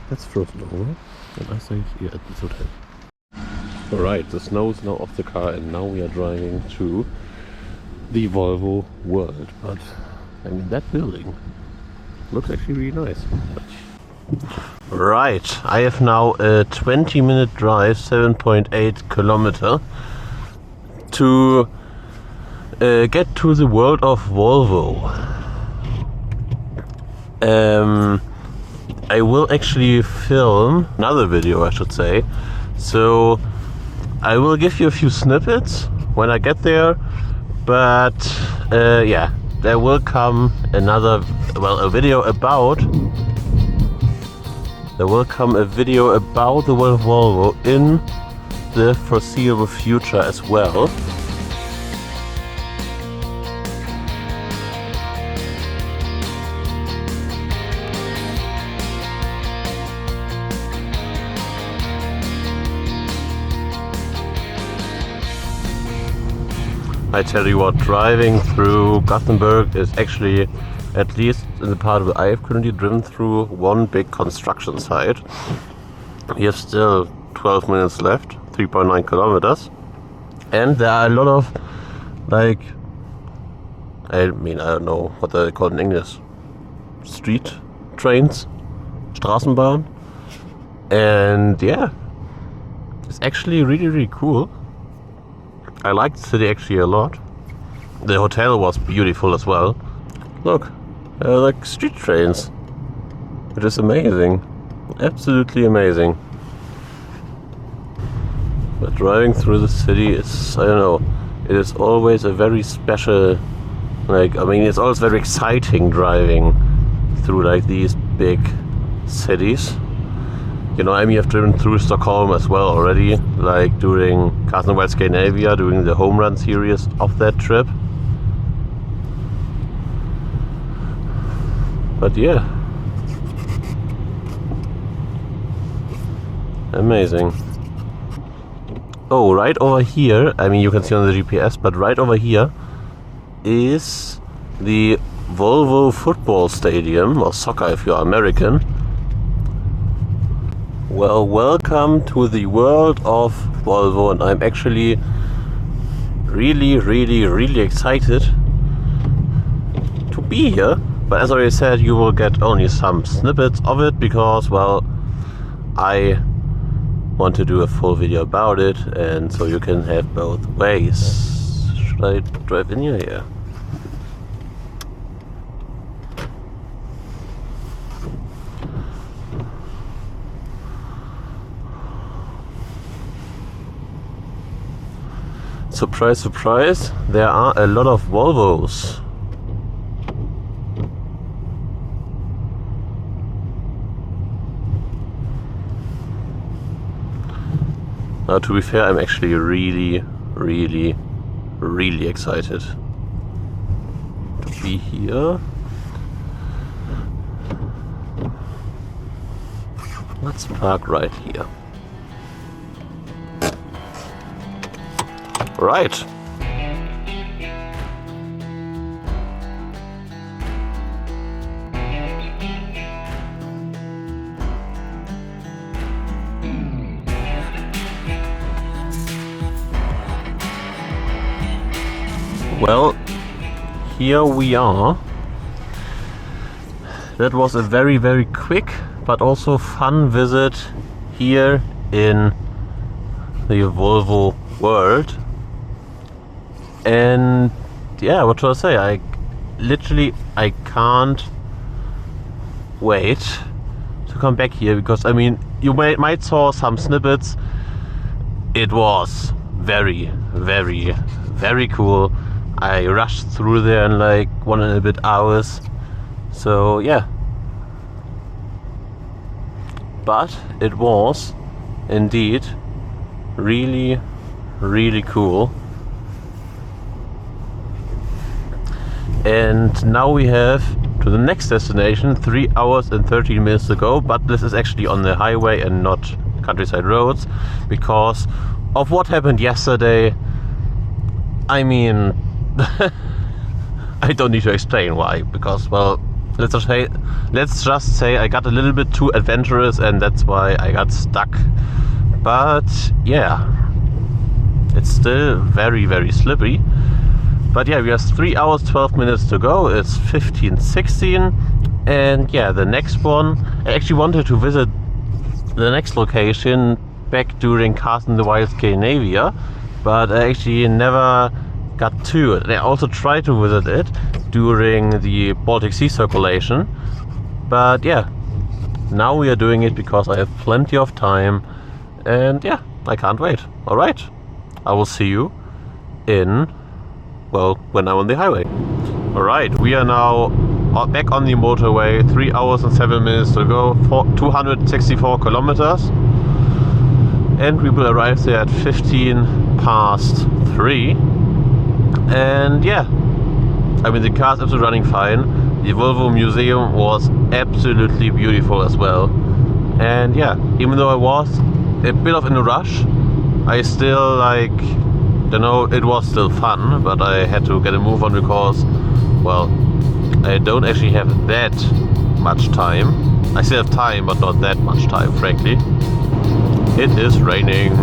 That's frozen over. And I stayed here at this hotel. Alright, the snow is now off the car and now we are driving to the Volvo World. But I mean, that building looks actually really nice. Right, I have now a 20-minute drive, 7.8 kilometer, to get to the world of Volvo. I will actually film another video, I should say. So I will give you a few snippets when I get there, but yeah, there will come another, well, a video about the Volvo in the foreseeable future as well. I tell you what, driving through Gothenburg is actually, at least in the part where I have currently driven through, one big construction site. We have still 12 minutes left, 3.9 kilometers. And there are a lot of, like, I mean, I don't know what they're called in English. Street trains, Straßenbahn. And yeah, it's actually really, really cool. I liked the city actually a lot. The hotel was beautiful as well. Look, like street trains. It is amazing. Absolutely amazing. But driving through the city is, I don't know, it is always a very special, like, I mean, it's always very exciting driving through like these big cities. You know, I mean, I've driven through Stockholm as well already, like during Carnival Scandinavia, doing the home run series of that trip. But yeah, amazing. Oh, right over here, I mean, you can see on the GPS, but right over here is the Volvo football stadium, or soccer if you're American. Well, welcome to the world of Volvo, and I'm actually really excited to be here. But as I already said, you will get only some snippets of it because, well, I want to do a full video about it, and so you can have both ways. Should I drive in here? Yeah. Surprise, surprise, there are a lot of Volvos. Now, to be fair, I'm actually really excited to be here. Let's park right here. Right. Well, here we are. That was a very quick but also fun visit here in the Volvo world. And yeah, what should I say? I can't wait to come back here because, I mean, you might saw some snippets. It was very cool. I rushed through there in like 1.5 hours. So yeah. But it was indeed really cool. And now we have to the next destination, 3 hours and 13 minutes to go, but this is actually on the highway and not countryside roads because of what happened yesterday. I mean, I don't need to explain why, because, well, let's just say I got a little bit too adventurous, and that's why I got stuck. But yeah, it's still very, very slippery. But yeah, we have 3 hours 12 minutes to go. It's 15:16, and yeah, the next one, I actually wanted to visit the next location back during Cars in the Wild Scandinavia, but I actually never got to it. I also tried to visit it during the Baltic Sea circulation, but yeah, now we are doing it because I have plenty of time, and yeah, I can't wait. Alright, I will see you in, well, when I'm on the highway. Alright, we are now back on the motorway, 3 hours and 7 minutes to go, 264 kilometers, and we will arrive there at 3:15. And yeah, I mean, the car's absolutely running fine. The Volvo museum was absolutely beautiful as well. And yeah, even though I was a bit in a rush, I still it was still fun, but I had to get a move on because, well, I don't actually have that much time. I still have time, but not that much time, frankly. It is raining.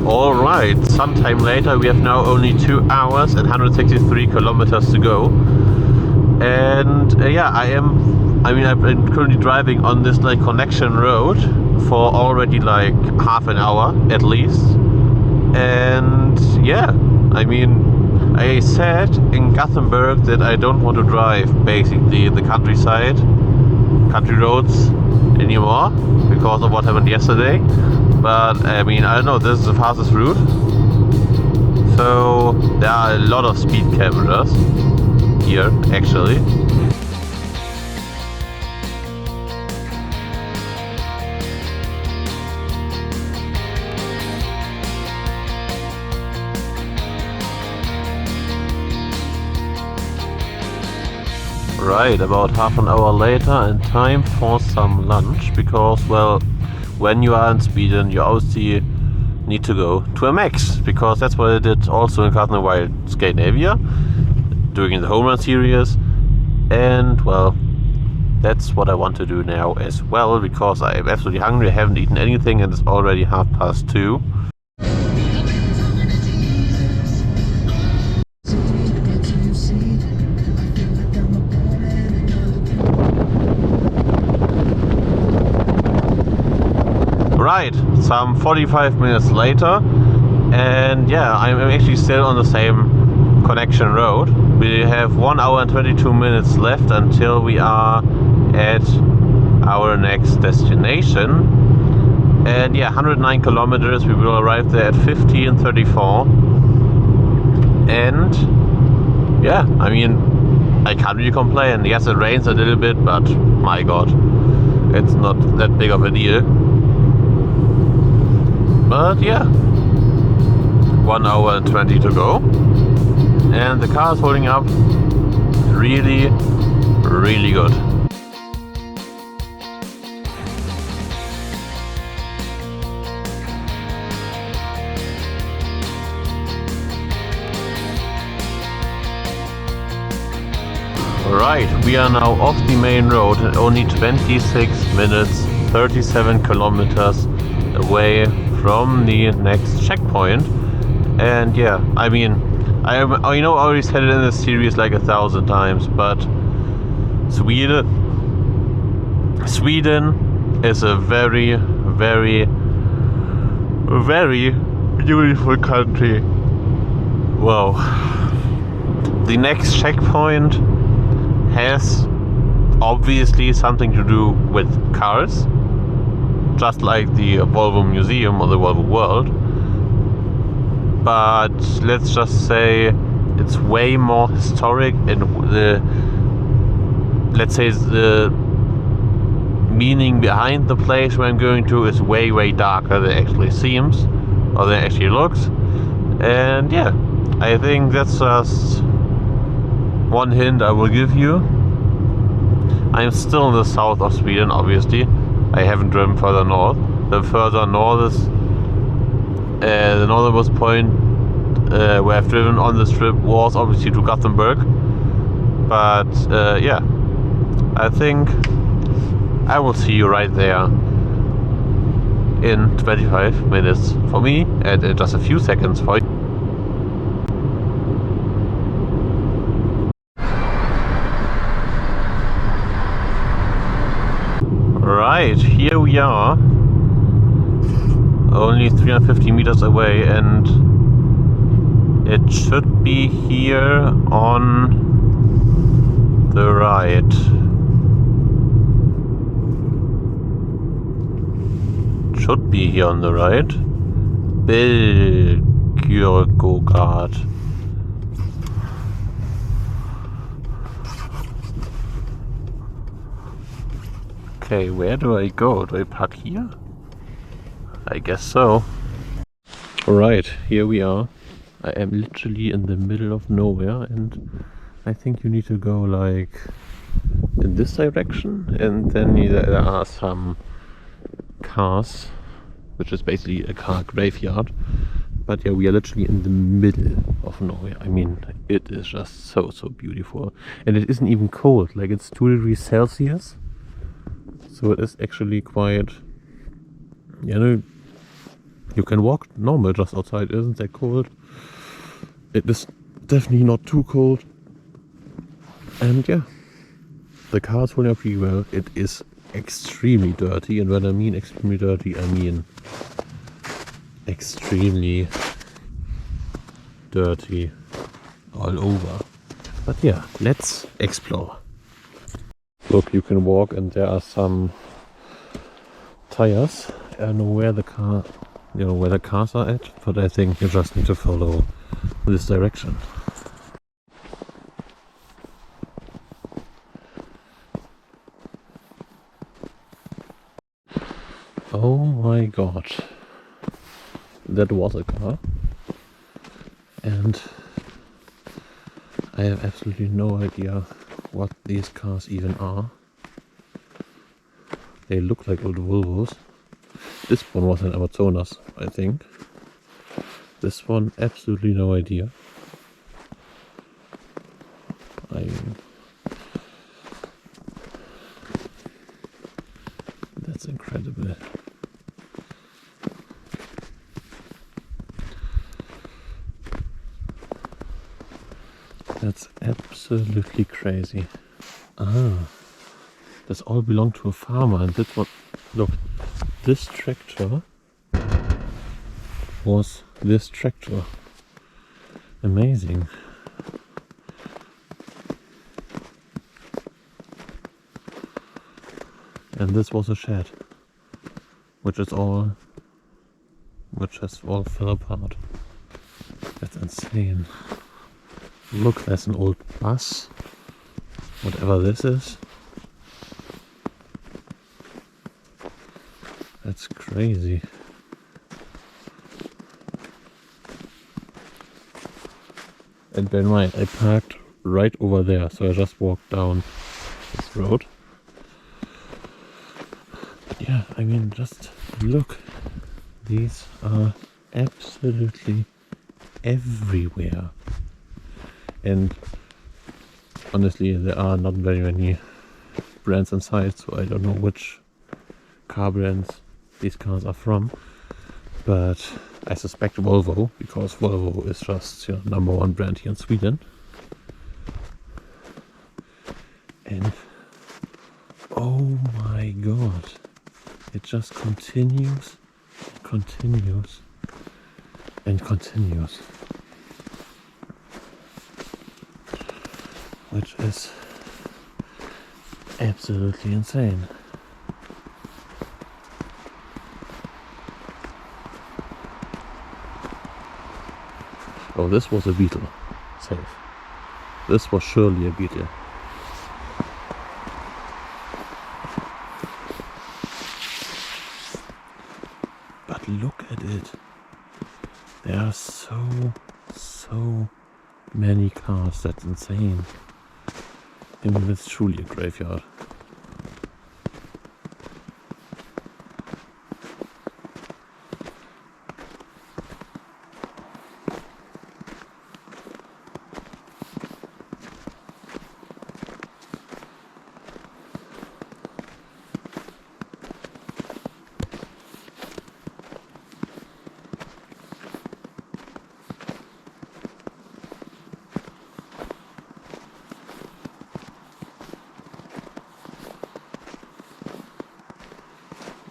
Alright, sometime later, we have now only 2 hours and 163 kilometers to go. And yeah, I've been currently driving on this connection road for already half an hour at least. And yeah, I mean, I said in Gothenburg that I don't want to drive basically the country roads anymore because of what happened yesterday. But I mean, I don't know, this is the fastest route, so there are a lot of speed cameras here actually. Right, about half an hour later, and time for some lunch, because, well, when you are in Sweden, you obviously need to go to a Max, because that's what I did also in Cars in the Wild Scandinavia, during the Home Run series, and, well, that's what I want to do now as well, because I am absolutely hungry. I haven't eaten anything, and it's already 2:30. Right, some 45 minutes later, and yeah, I'm actually still on the same connection road. We have 1 hour and 22 minutes left until we are at our next destination. And yeah, 109 kilometers, we will arrive there at 15:34. And yeah, I mean, I can't really complain. Yes, it rains a little bit, but my god, it's not that big of a deal. But yeah, 1 hour and 20 to go, and the car is holding up really, really good. Right, we are now off the main road and only 26 minutes, 37 kilometers away from the next checkpoint. And yeah, I mean, I already said it in this series like 1,000 times, but Sweden is a very, very, very beautiful country. Wow. The next checkpoint has obviously something to do with cars, just like the Volvo Museum or the Volvo World, but let's just say it's way more historic, and the meaning behind the place where I'm going to is way, way darker than it actually seems, or than it actually looks. And yeah, I think that's just one hint I will give you. I'm still in the south of Sweden, obviously. I haven't driven further north. The further north is the northernmost point where I've driven on this trip was obviously to Gothenburg. But yeah, I think I will see you right there in 25 minutes for me and just a few seconds for you. Right, here we are, only 350 meters away, and it should be here on the right. Should be here on the right. Belgorod. Okay, where do I go? Do I park here? I guess so. Alright, here we are. I am literally in the middle of nowhere, and I think you need to go like in this direction, and then there are some cars, which is basically a car graveyard. But yeah, we are literally in the middle of nowhere. I mean, it is just so beautiful, and it isn't even cold. Like, it's 2 degrees Celsius. So it is actually quite, you know, you can walk normal just outside. It isn't that cold. It is definitely not too cold. And yeah, the car's holding up pretty well. It is extremely dirty, and when I mean extremely dirty, I mean extremely dirty all over. But yeah, let's explore. Look, you can walk, and there are some tires. I don't know where the car, where the cars are at, but I think you just need to follow this direction. Oh my god, that was a car, and I have absolutely no idea what these cars even are. They look like old Volvos. This one was an Amazonas, I think. This one, absolutely no idea. I mean, that's incredible. That's absolutely crazy. Ah, this all belonged to a farmer, and this one, look, this tractor was this tractor. Amazing. And this was a shed, which has all fell apart. That's insane. Look, there's an old bus, whatever this is. That's crazy. And bear in mind, I parked right over there, so I just walked down this road. But yeah, I mean, just look. These are absolutely everywhere. And honestly, there are not very many brands inside, so I don't know which car brands these cars are from. But I suspect Volvo, because Volvo is just #1 brand here in Sweden. And oh my god, it just continues and continues, which is absolutely insane. Oh, this was a beetle. Safe. This was surely a beetle. But look at it. There are so many cars. That's insane. I mean, it's truly a graveyard.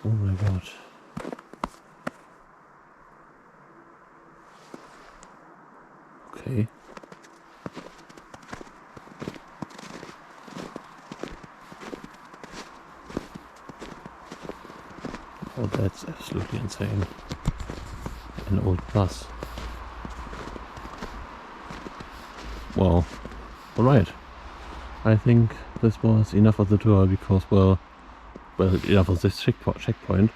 Oh my god. Okay. Oh, that's absolutely insane. An old bus. Well, alright. I think this was enough of the tour because, well, enough of this checkpoint,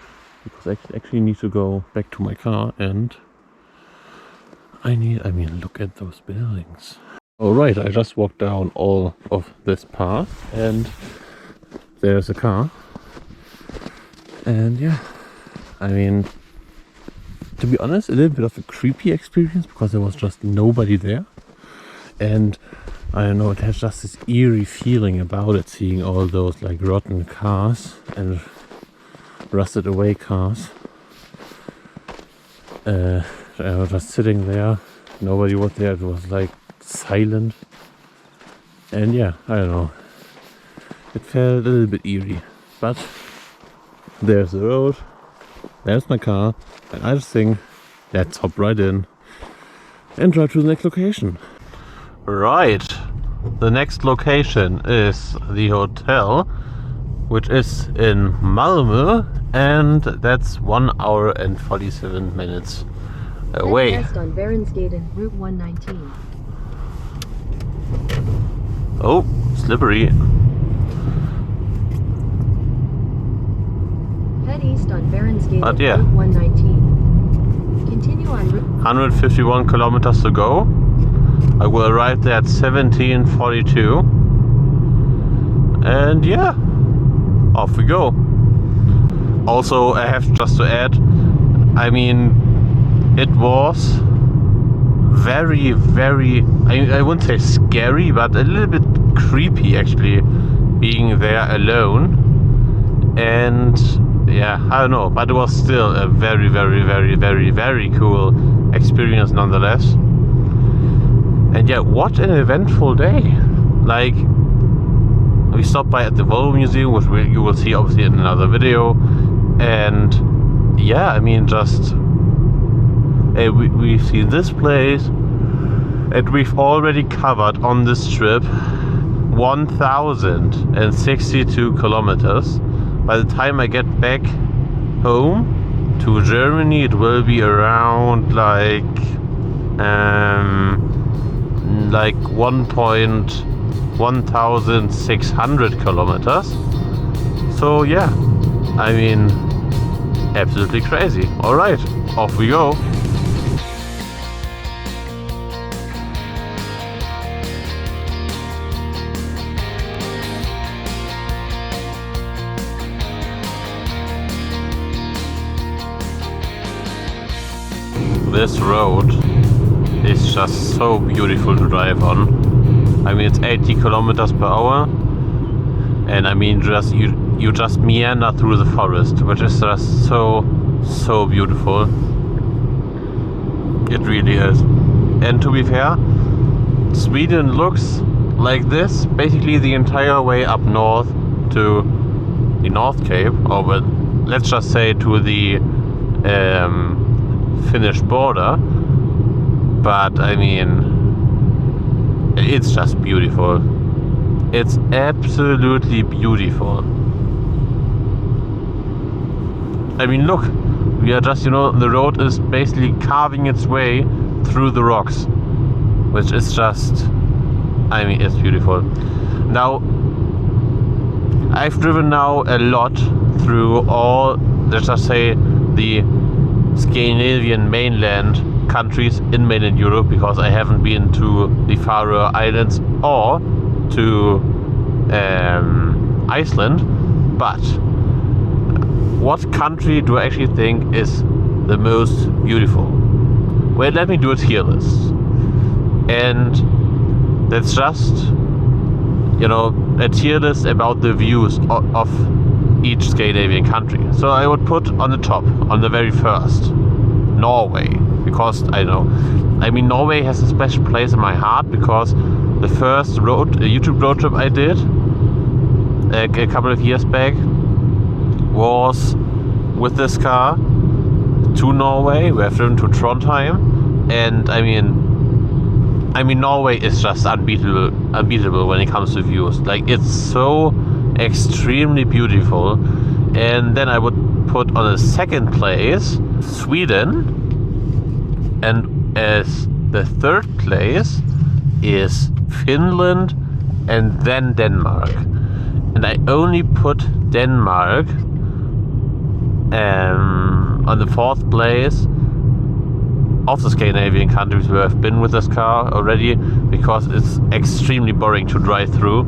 because I actually need to go back to my car and I mean, look at those buildings. Alright, I just walked down all of this path and there's a car. And yeah, I mean, to be honest, a little bit of a creepy experience because there was just nobody there. And I don't know, it has just this eerie feeling about it, seeing all those like rotten cars and rusted away cars. I was just sitting there, nobody was there, it was like silent. And yeah, I don't know, it felt a little bit eerie. But there's the road, there's my car, and I just think, let's hop right in and drive to the next location. Right, the next location is the hotel, which is in Malmö, and that's 1 hour and 47 minutes away. West on Varensgaden, Route 119. Oh, slippery. Head east on Varensgaden, But yeah, Route 119. Continue on Route 151 kilometers to go. I will arrive there at 17:42. And yeah, off we go. Also, I have just to add, I mean, it was very, I wouldn't say scary, but a little bit creepy actually, being there alone. And yeah, I don't know, but it was still a very cool experience nonetheless. And yeah, what an eventful day. Like, we stopped by at the Volvo Museum, which you will see obviously in another video. And yeah, I mean, just we've seen this place, and we've already covered on this trip 1062 kilometers. By the time I get back home to Germany, it will be around like 1,600 kilometers. So yeah, I mean, absolutely crazy. Alright, off we go. This road is just so beautiful to drive on. I mean, it's 80 kilometers per hour, and I mean, just you just meander through the forest, which is just so beautiful. It really is. And to be fair, Sweden looks like this basically the entire way up north to the North Cape, or well, let's just say to the Finnish border. But I mean, it's just beautiful. It's absolutely beautiful. I mean, look, we are just, you know, the road is basically carving its way through the rocks, which is just, I mean, it's beautiful. Now, I've driven now a lot through all, let's just say, the Scandinavian mainland countries in mainland Europe, because I haven't been to the Faroe Islands or to Iceland, but what country do I actually think is the most beautiful? Well, let me do a tier list. And that's just, you know, a tier list about the views of each Scandinavian country. So I would put on the top, on the very first, Norway, because Norway has a special place in my heart, because the first YouTube road trip I did a couple of years back was with this car to Norway. We have driven to Trondheim, and I mean Norway is just unbeatable when it comes to views. Like, it's so extremely beautiful. And then I would put on a second place Sweden, and as the third place is Finland, and then Denmark. And I only put Denmark on the fourth place of the Scandinavian countries where I've been with this car already, because it's extremely boring to drive through.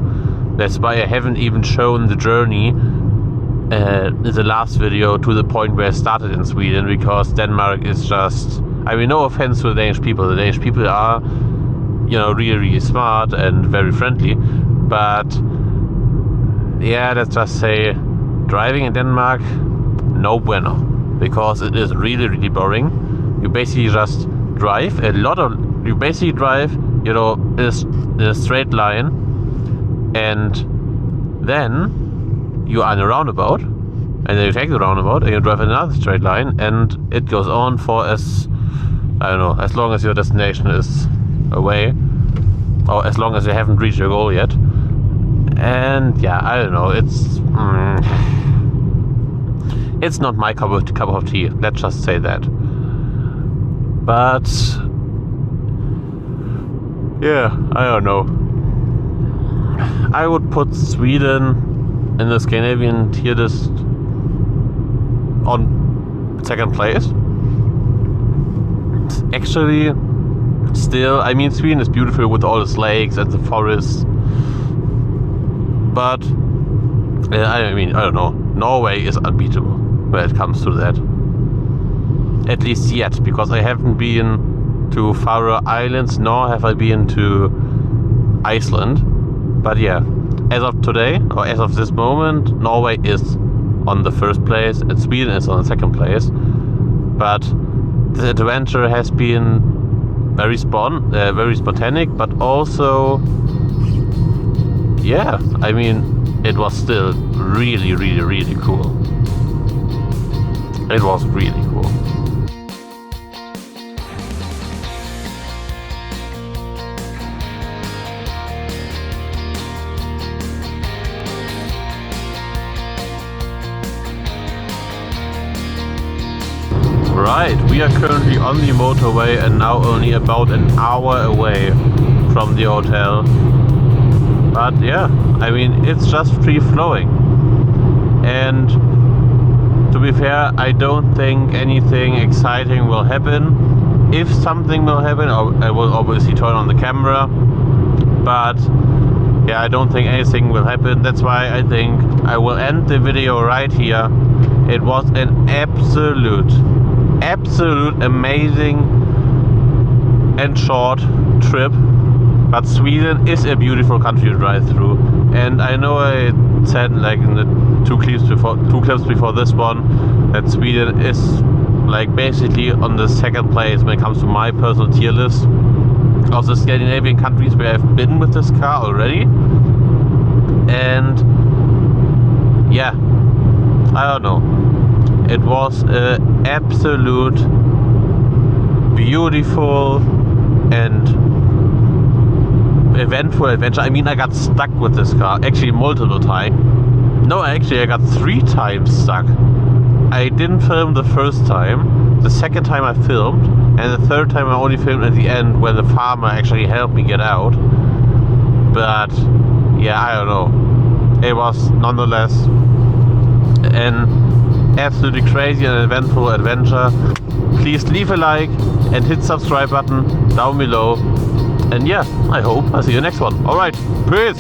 That's why I haven't even shown the journey in the last video to the point where I started in Sweden, because Denmark is just, no offense to the Danish people. The Danish people are, really, really smart and very friendly, but yeah, let's just say driving in Denmark, no bueno, because it is really, really boring. You basically just drive in a straight line, and then you are in a roundabout, and then you take the roundabout and you drive in another straight line, and it goes on for as long as your destination is away, or as long as you haven't reached your goal yet. And yeah, I don't know, it's not my cup of tea, let's just say that. But yeah, I don't know. I would put Sweden in the Scandinavian tier list on second place. Actually, still, Sweden is beautiful with all its lakes and the forests. But I don't know. Norway is unbeatable when it comes to that. At least yet, because I haven't been to Faroe Islands, nor have I been to Iceland. But yeah, as of today, or as of this moment, Norway is on the first place and Sweden is on the second place. But this adventure has been very spontaneous, but also, yeah, it was still really, really, really cool. It was really cool. Right, we are currently on the motorway and now only about an hour away from the hotel. But yeah, it's just free flowing. And to be fair, I don't think anything exciting will happen. If something will happen, I will obviously turn on the camera. But yeah, I don't think anything will happen. That's why I think I will end the video right here. It was an absolute amazing and short trip. But Sweden is a beautiful country to drive through, and I know I said in the two clips before this one that Sweden is basically on the second place when it comes to my personal tier list of the Scandinavian countries where I've been with this car already. And yeah, I don't know, it was an absolute beautiful and eventful adventure. I got stuck with this car actually multiple times. No, actually I got 3 times stuck. I didn't film the first time, the second time I filmed, and the third time I only filmed at the end when the farmer actually helped me get out. But yeah, I don't know, it was nonetheless an absolutely crazy and eventful adventure. Please leave a like and hit subscribe button down below. And yeah, I hope I'll see you next one. Alright, peace!